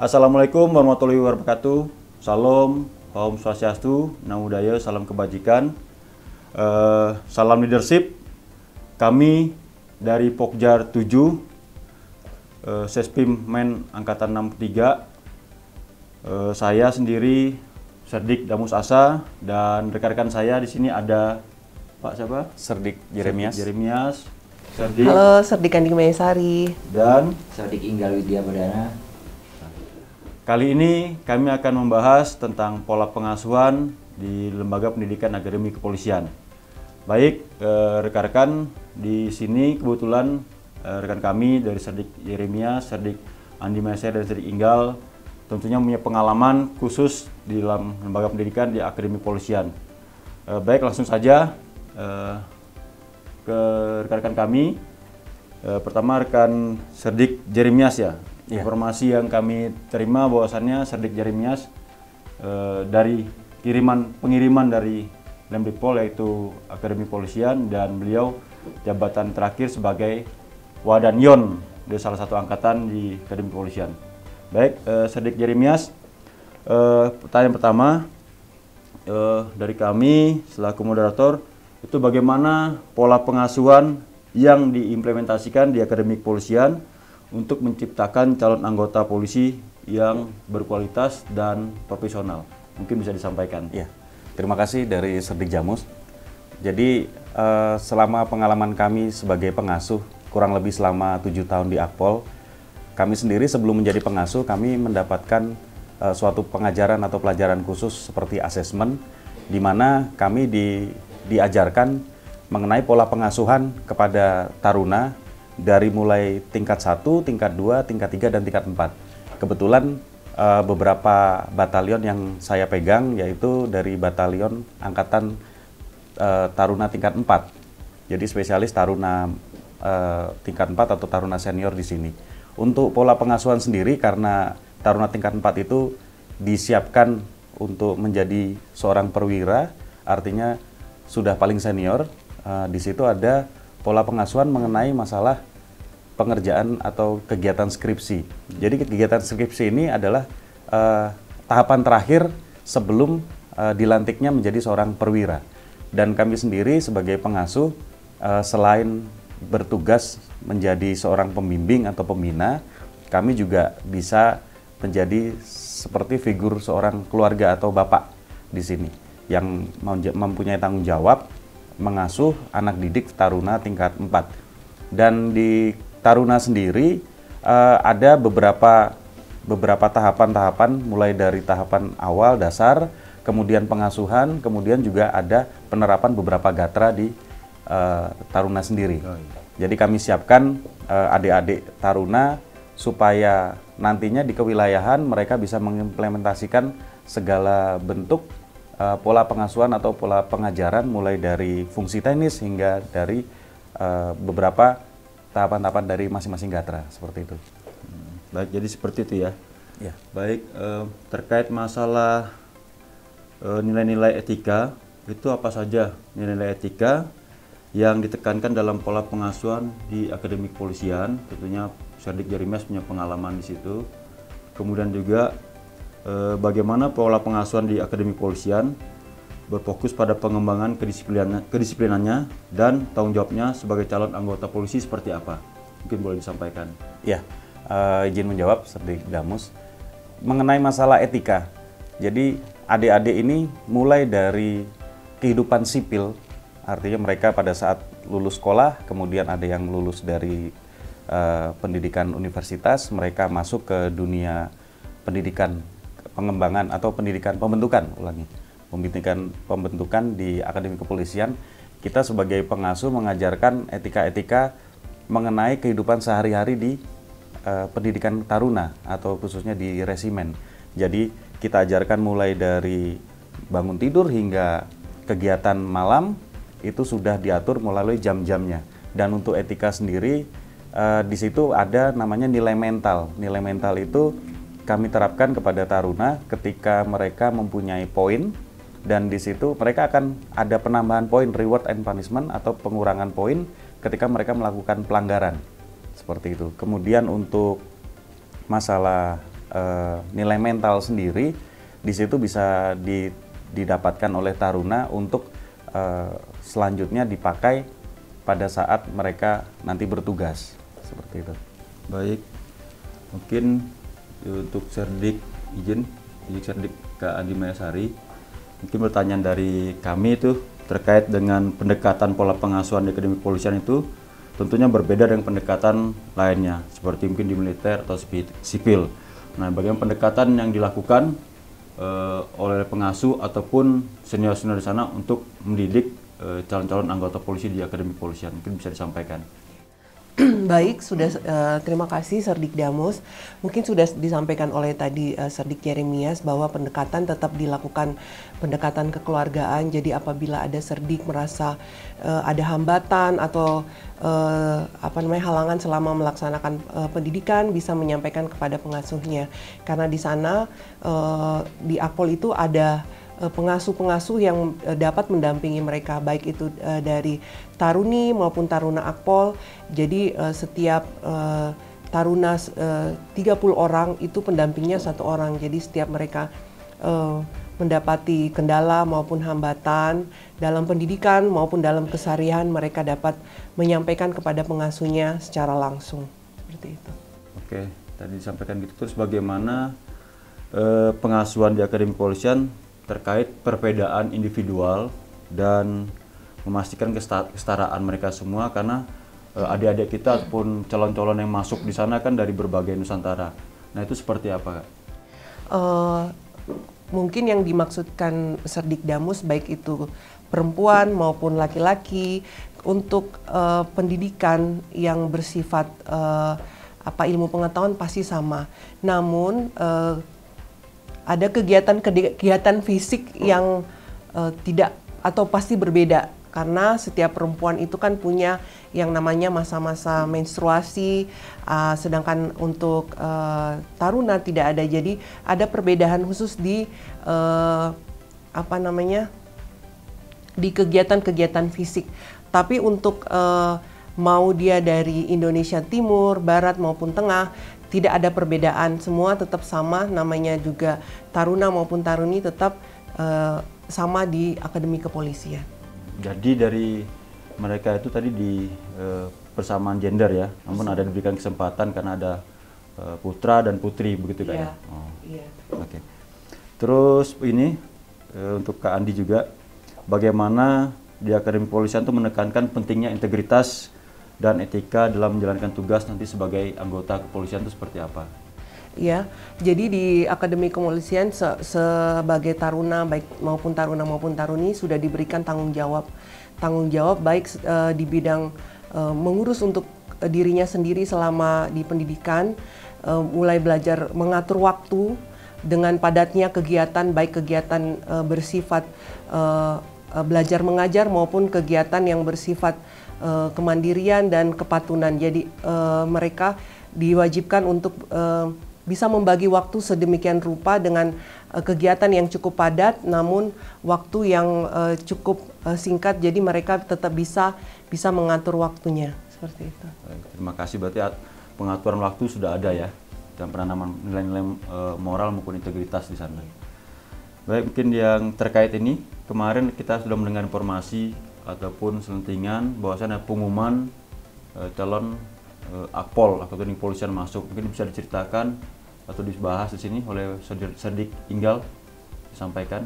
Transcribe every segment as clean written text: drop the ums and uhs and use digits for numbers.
Assalamualaikum warahmatullahi wabarakatuh. Salam, Om Swastiastu, Namo Buddhaya, salam kebajikan. Salam leadership. Kami dari Pokjar 7, Sespim Men Angkatan 63. Saya sendiri Serdik Damus Asa, dan rekan-rekan saya di sini ada Pak siapa? Serdik Jeremias. Serdik. Halo, Serdik Anding Mayasari. Dan Serdik Inggal Widya Perdana. kali ini kami akan membahas tentang pola pengasuhan di Lembaga Pendidikan Akademi Kepolisian. Baik, rekan-rekan di sini kebetulan rekan kami dari Serdik Jeremias, Serdik Andi Mayasari, dan Serdik Inggal tentunya punya pengalaman khusus di dalam lembaga pendidikan di Akademi Kepolisian. Baik, langsung saja ke rekan-rekan kami. Pertama rekan Serdik Jeremias ya. Informasi yang kami terima bahwasannya Serdik Jeremias dari pengiriman dari Lemdikpol yaitu Akademi Kepolisian, dan beliau jabatan terakhir sebagai Wadanyon di salah satu angkatan di Akademi Kepolisian. Baik, Serdik Jeremias, pertanyaan pertama dari kami selaku moderator, itu bagaimana pola pengasuhan yang diimplementasikan di Akademi Kepolisian untuk menciptakan calon anggota polisi yang berkualitas dan profesional? Mungkin bisa disampaikan. Ya, terima kasih dari Serdik Jamus. Jadi selama pengalaman kami sebagai pengasuh kurang lebih selama 7 tahun di Akpol, kami sendiri sebelum menjadi pengasuh kami mendapatkan suatu pengajaran atau pelajaran khusus seperti asesmen, di mana kami diajarkan mengenai pola pengasuhan kepada taruna dari mulai tingkat 1, tingkat 2, tingkat 3, dan tingkat 4. Kebetulan beberapa batalion yang saya pegang yaitu dari batalion Angkatan Taruna tingkat 4. Jadi spesialis taruna tingkat 4 atau taruna senior di sini. Untuk pola pengasuhan sendiri, karena taruna tingkat 4 itu disiapkan untuk menjadi seorang perwira, artinya sudah paling senior. Di situ ada pola pengasuhan mengenai masalah pengerjaan atau kegiatan skripsi. Jadi kegiatan skripsi ini adalah tahapan terakhir sebelum dilantiknya menjadi seorang perwira. Dan kami sendiri sebagai pengasuh, selain bertugas menjadi seorang pembimbing atau pembina, kami juga bisa menjadi seperti figur seorang keluarga atau bapak di sini yang mempunyai tanggung jawab mengasuh anak didik taruna tingkat 4. Dan di taruna sendiri ada beberapa tahapan-tahapan, mulai dari tahapan awal dasar, kemudian pengasuhan, kemudian juga ada penerapan beberapa gatra di taruna sendiri. Jadi kami siapkan adik-adik taruna supaya nantinya di kewilayahan mereka bisa mengimplementasikan segala bentuk pola pengasuhan atau pola pengajaran, mulai dari fungsi teknis hingga dari beberapa tahapan-tahapan dari masing-masing gatra, seperti itu. Baik, jadi seperti itu ya. Ya. Baik, terkait masalah nilai-nilai etika, itu apa saja nilai-nilai etika yang ditekankan dalam pola pengasuhan di Akademi Kepolisian? Tentunya Serdik Jeremias punya pengalaman di situ. Kemudian juga bagaimana pola pengasuhan di Akademi Kepolisian berfokus pada pengembangan kedisiplinannya dan tanggung jawabnya sebagai calon anggota polisi seperti apa? Mungkin boleh disampaikan. Ya, izin menjawab Serdik Damus mengenai masalah etika. Jadi adik-adik ini mulai dari kehidupan sipil, artinya mereka pada saat lulus sekolah, kemudian ada yang lulus dari pendidikan universitas, mereka masuk ke dunia pendidikan pengembangan atau pendidikan pembentukan di Akademi Kepolisian. Kita sebagai pengasuh mengajarkan etika-etika mengenai kehidupan sehari-hari di pendidikan taruna atau khususnya di resimen. Jadi kita ajarkan mulai dari bangun tidur hingga kegiatan malam itu sudah diatur melalui jam-jamnya. Dan untuk etika sendiri di situ ada namanya nilai mental. Nilai mental itu kami terapkan kepada taruna ketika mereka mempunyai poin, dan di situ mereka akan ada penambahan poin, reward and punishment atau pengurangan poin ketika mereka melakukan pelanggaran. Seperti itu. Kemudian untuk masalah nilai mental sendiri di situ bisa didapatkan oleh taruna untuk selanjutnya dipakai pada saat mereka nanti bertugas seperti itu. Baik, mungkin untuk Serdik izin Serdik Kak Andi Mayasari, mungkin pertanyaan dari kami itu terkait dengan pendekatan pola pengasuhan di Akademi Kepolisian itu tentunya berbeda dengan pendekatan lainnya seperti mungkin di militer atau sipil. Nah, bagaimana pendekatan yang dilakukan oleh pengasuh ataupun senior-senior di sana untuk mendidik calon-calon anggota polisi di Akademi Kepolisian, mungkin bisa disampaikan. Baik, sudah terima kasih Serdik Damus. Mungkin sudah disampaikan oleh tadi Serdik Jeremias bahwa pendekatan tetap dilakukan, pendekatan kekeluargaan. Jadi apabila ada Serdik merasa ada hambatan atau halangan selama melaksanakan pendidikan, bisa menyampaikan kepada pengasuhnya. Karena di sana di Akpol itu ada pengasuh-pengasuh yang dapat mendampingi mereka, baik itu dari taruni maupun taruna Akpol. Jadi setiap taruna 30 orang itu pendampingnya 1 orang. Jadi setiap mereka mendapati kendala maupun hambatan dalam pendidikan maupun dalam keseharian, mereka dapat menyampaikan kepada pengasuhnya secara langsung. Seperti itu. Oke, tadi disampaikan gitu. Terus bagaimana pengasuhan di Akademi Kepolisian terkait perbedaan individual dan memastikan kesetaraan mereka semua, karena adik-adik kita ataupun calon-calon yang masuk di sana kan dari berbagai Nusantara. Nah, itu seperti apa, Kak? Mungkin yang dimaksudkan Serdik Damus baik itu perempuan maupun laki-laki untuk pendidikan yang bersifat ilmu pengetahuan pasti sama. Namun ada kegiatan fisik yang tidak atau pasti berbeda, karena setiap perempuan itu kan punya yang namanya masa-masa menstruasi, sedangkan untuk taruna tidak ada. Jadi ada perbedaan khusus di di kegiatan-kegiatan fisik. Tapi untuk mau dia dari Indonesia Timur, Barat maupun Tengah, tidak ada perbedaan, semua tetap sama, namanya juga taruna maupun taruni tetap sama di Akademi Kepolisian. Jadi dari mereka itu tadi di persamaan gender ya, namun ada diberikan kesempatan karena ada putra dan putri begitu Kak ya? Iya. Oke. Terus ini untuk Kak Andi juga, bagaimana di Akademi Kepolisian itu menekankan pentingnya integritas dan etika dalam menjalankan tugas nanti sebagai anggota kepolisian itu seperti apa? Ya, jadi di Akademi Kepolisian sebagai taruna baik maupun taruna maupun taruni sudah diberikan tanggung jawab baik di bidang mengurus untuk dirinya sendiri selama di pendidikan, mulai belajar mengatur waktu dengan padatnya kegiatan, baik kegiatan bersifat belajar mengajar maupun kegiatan yang bersifat kemandirian dan kepatunan. Jadi mereka diwajibkan untuk bisa membagi waktu sedemikian rupa dengan kegiatan yang cukup padat, namun waktu yang cukup singkat. Jadi mereka tetap bisa mengatur waktunya seperti itu. Baik, terima kasih. Berarti pengaturan waktu sudah ada ya, dan penanaman nilai-nilai moral maupun integritas di sana. Baik, mungkin yang terkait ini kemarin kita sudah mendengar informasi ataupun selentingan bahwasannya pengumuman calon Akpol Akademi Kepolisian masuk. Mungkin bisa diceritakan atau dibahas di sini oleh Serdik Inggal, disampaikan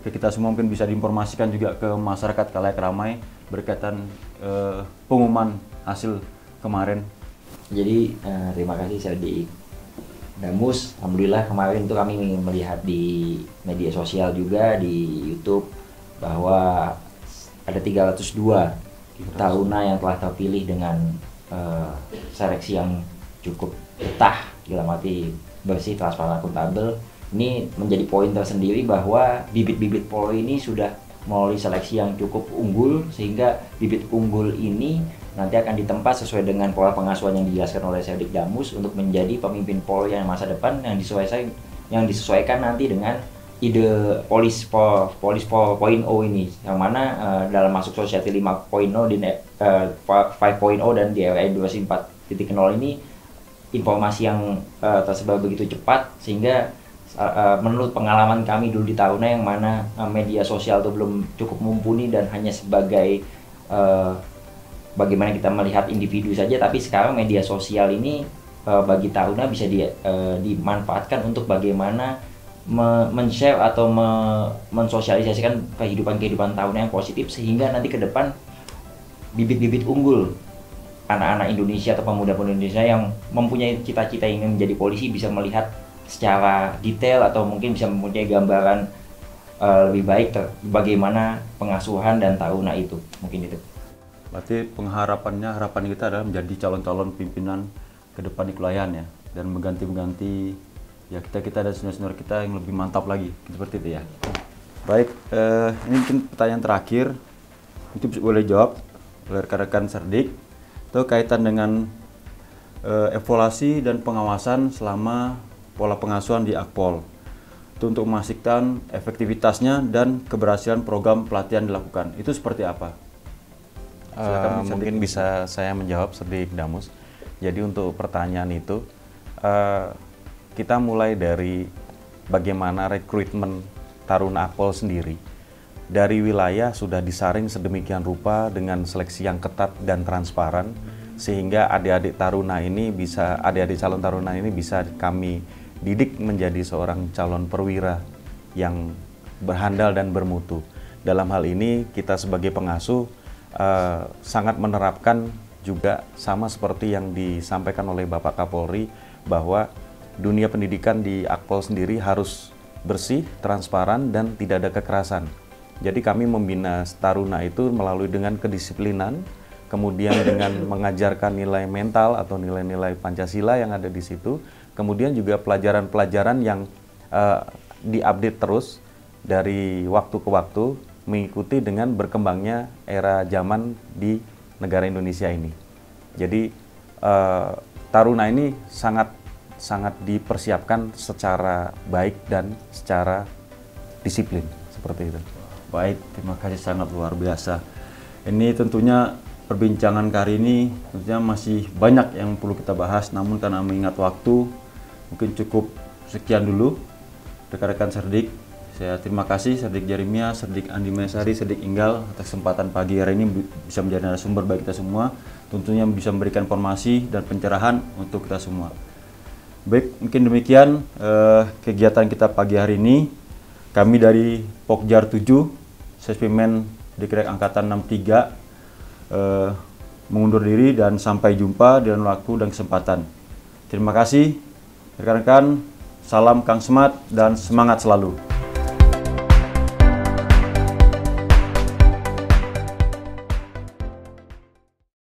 ke kita semua, mungkin bisa diinformasikan juga ke masyarakat khalayak ramai berkaitan pengumuman hasil kemarin. Jadi terima kasih Serdik Damus. Alhamdulillah kemarin itu kami melihat di media sosial juga di YouTube bahwa ada 302 taruna yang telah terpilih dengan seleksi yang cukup betah, dalam arti bersih, transparan, akuntabel. Ini menjadi poin tersendiri bahwa bibit-bibit Polri ini sudah melalui seleksi yang cukup unggul, sehingga bibit unggul ini nanti akan ditempa sesuai dengan pola pengasuhan yang dijelaskan oleh Serdik Damus untuk menjadi pemimpin Polri yang masa depan yang disesuaikan nanti dengan ide Polis 4.0 ini, yang mana dalam masuk Society 5.0 5.0 dan di era industri 4.0 ini informasi yang tersebar begitu cepat, sehingga menurut pengalaman kami dulu di Taruna yang mana media sosial itu belum cukup mumpuni dan hanya sebagai bagaimana kita melihat individu saja, tapi sekarang media sosial ini bagi Taruna bisa dimanfaatkan untuk bagaimana men-share atau mensosialisasikan kehidupan Taruna yang positif, sehingga nanti ke depan bibit-bibit unggul anak-anak Indonesia atau pemuda-pemuda Indonesia yang mempunyai cita-cita ingin menjadi polisi bisa melihat secara detail atau mungkin bisa mempunyai gambaran lebih baik bagaimana pengasuhan dan Taruna itu. Mungkin itu. Berarti harapan kita adalah menjadi calon-calon pimpinan ke depan di kewilayahan ya, dan mengganti ya kita dan senior-senior kita yang lebih mantap lagi, seperti itu ya. Baik, ini mungkin pertanyaan terakhir, mungkin boleh jawab oleh rekan-rekan Serdik, itu kaitan dengan evaluasi dan pengawasan selama pola pengasuhan di Akpol, itu untuk memastikan efektivitasnya dan keberhasilan program pelatihan dilakukan, itu seperti apa? Mungkin bisa saya menjawab, Serdik Damus. Jadi untuk pertanyaan itu, kita mulai dari bagaimana rekrutmen Taruna Akpol sendiri. Dari wilayah sudah disaring sedemikian rupa dengan seleksi yang ketat dan transparan, sehingga adik-adik calon taruna ini bisa kami didik menjadi seorang calon perwira yang berhandal dan bermutu. Dalam hal ini kita sebagai pengasuh sangat menerapkan juga sama seperti yang disampaikan oleh Bapak Kapolri, bahwa dunia pendidikan di Akpol sendiri harus bersih, transparan, dan tidak ada kekerasan. Jadi kami membina taruna itu melalui dengan kedisiplinan, kemudian dengan mengajarkan nilai mental atau nilai-nilai Pancasila yang ada di situ, kemudian juga pelajaran-pelajaran yang diupdate terus dari waktu ke waktu, mengikuti dengan berkembangnya era zaman di negara Indonesia ini. Jadi taruna ini sangat dipersiapkan secara baik dan secara disiplin, seperti itu. Baik, terima kasih, sangat luar biasa. Ini tentunya perbincangan kali ini tentunya masih banyak yang perlu kita bahas, namun karena mengingat waktu, mungkin cukup sekian dulu rekan-rekan Serdik. Saya terima kasih Serdik Jeremia, Serdik Andi Mesari, Serdik Inggal atas kesempatan pagi hari ini bisa menjadi narasumber bagi kita semua. Tentunya bisa memberikan informasi dan pencerahan untuk kita semua. Baik, mungkin demikian kegiatan kita pagi hari ini. Kami dari Pokjar 7, Sespimen Dikrek Angkatan 63 mengundur diri dan sampai jumpa dengan waktu dan kesempatan. Terima kasih rekan-rekan, salam Kang Semat dan semangat selalu.